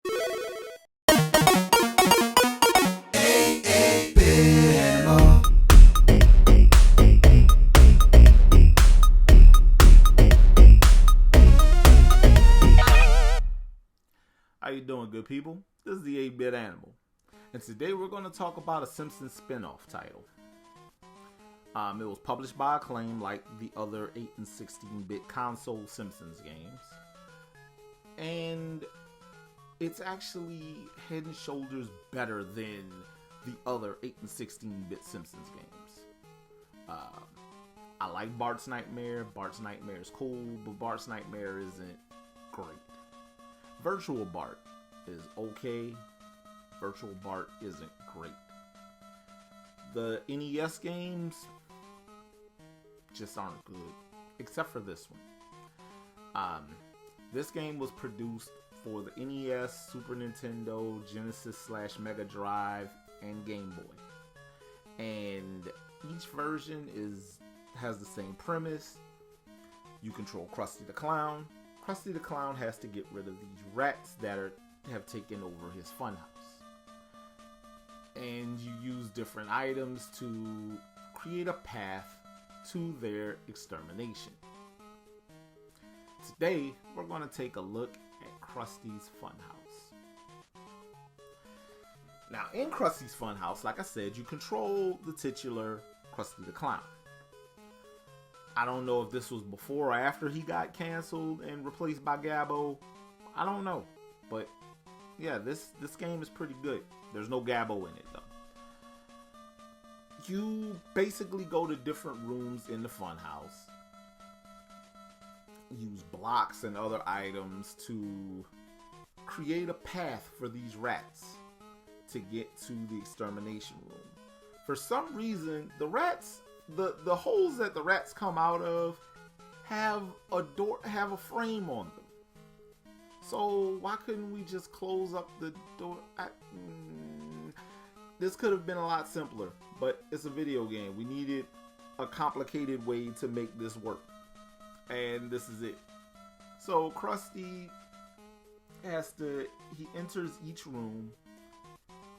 How you doing, good people? This is the 8-Bit Animal, and today we're going to talk about a Simpsons spin-off title. It was published by Acclaim like the other 8 and 16-bit console Simpsons games, and it's actually head and shoulders better than the other 8 and 16-bit Simpsons games. I like Bart's Nightmare. Bart's Nightmare is cool, but Bart's Nightmare isn't great. Virtual Bart is okay. Virtual Bart isn't great. The NES games just aren't good, except for this one. This game was produced for the NES, Super Nintendo, Genesis / Mega Drive, and Game Boy. And each version has the same premise. You control Krusty the Clown. Krusty the Clown has to get rid of these rats that have taken over his funhouse. And you use different items to create a path to their extermination. Today, we're going to take a look at Krusty's Funhouse. Now, in Krusty's Funhouse, like I said, you control the titular Krusty the Clown. I don't know if this was before or after he got canceled and replaced by Gabbo. I don't know. But yeah, this game is pretty good. There's no Gabbo in it though. You basically go to different rooms in the funhouse. Use blocks and other items to create a path for these rats to get to the extermination room. For some reason, the rats, the holes that the rats come out of have a frame on them. So why couldn't we just close up the door? This could have been a lot simpler, but it's a video game. We needed a complicated way to make this work, and this is it. So Krusty he enters each room,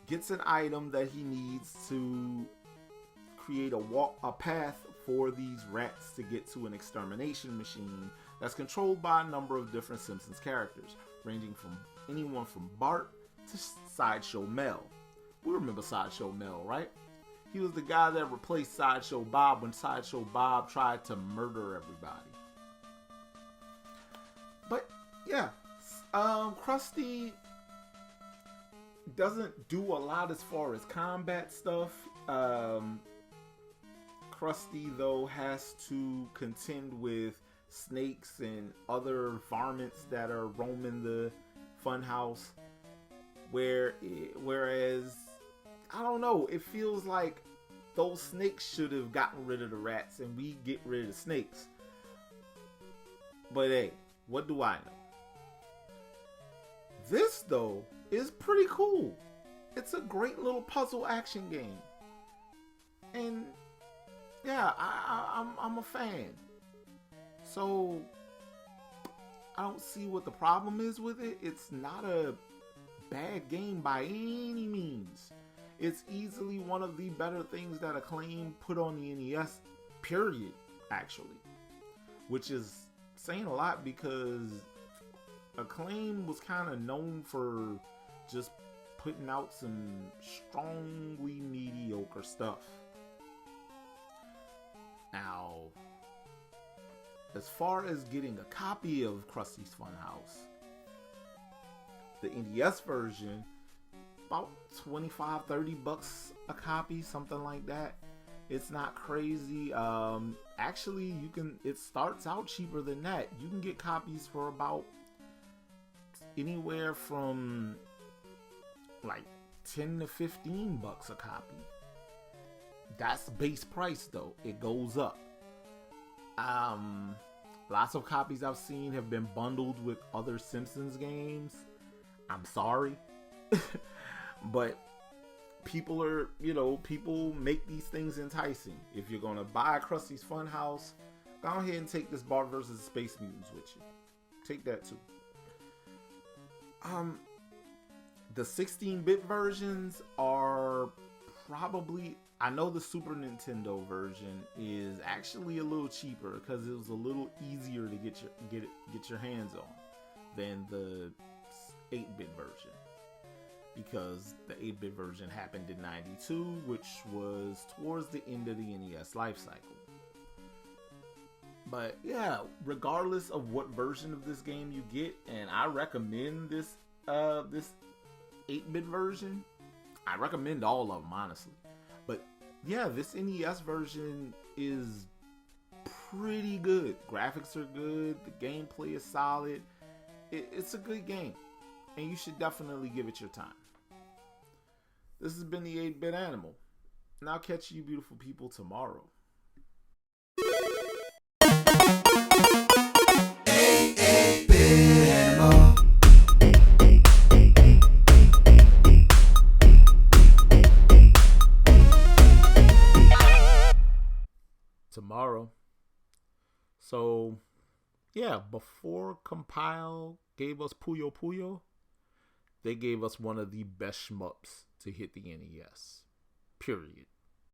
gets an item that he needs to create a path for these rats to get to an extermination machine that's controlled by a number of different Simpsons characters, ranging from anyone from Bart to Sideshow Mel. We remember Sideshow Mel, right? He was the guy that replaced Sideshow Bob when Sideshow Bob tried to murder everybody. But yeah, Krusty doesn't do a lot as far as combat stuff. Krusty, though, has to contend with snakes and other varmints that are roaming the funhouse. Whereas, I don't know, it feels like those snakes should have gotten rid of the rats and we get rid of the snakes. But hey, what do I know? This, though, is pretty cool. It's a great little puzzle action game. And yeah, I'm a fan. So I don't see what the problem is with it. It's not a bad game by any means. It's easily one of the better things that Acclaim put on the NES, period, actually. Which is saying a lot because Acclaim was kind of known for just putting out some strongly mediocre stuff. Now, as far as getting a copy of Krusty's Funhouse, the NES version, about $25-30 a copy, something like that. It's not crazy. Actually, it starts out cheaper than that. You can get copies for about anywhere from like $10 to $15 a copy. That's base price though. It goes up. Lots of copies I've seen have been bundled with other Simpsons games. I'm sorry. But people make these things enticing. If you're gonna buy Krusty's Funhouse, go ahead and take this Bart vs. Space Mutants with you. Take that too. The 16-bit versions are probably, I know the Super Nintendo version is actually a little cheaper because it was a little easier to get your hands on than the 8-bit version, because the 8-bit version happened in 92, which was towards the end of the NES life cycle. But yeah, regardless of what version of this game you get, and I recommend this 8-bit version, I recommend all of them, honestly. But yeah, this NES version is pretty good. Graphics are good, the gameplay is solid. It's a good game, and you should definitely give it your time. This has been the 8-Bit Animal, and I'll catch you beautiful people tomorrow. 8-Bit Animal. Tomorrow. So, yeah, before Compile gave us Puyo Puyo, they gave us one of the best shmups to hit the NES. Period.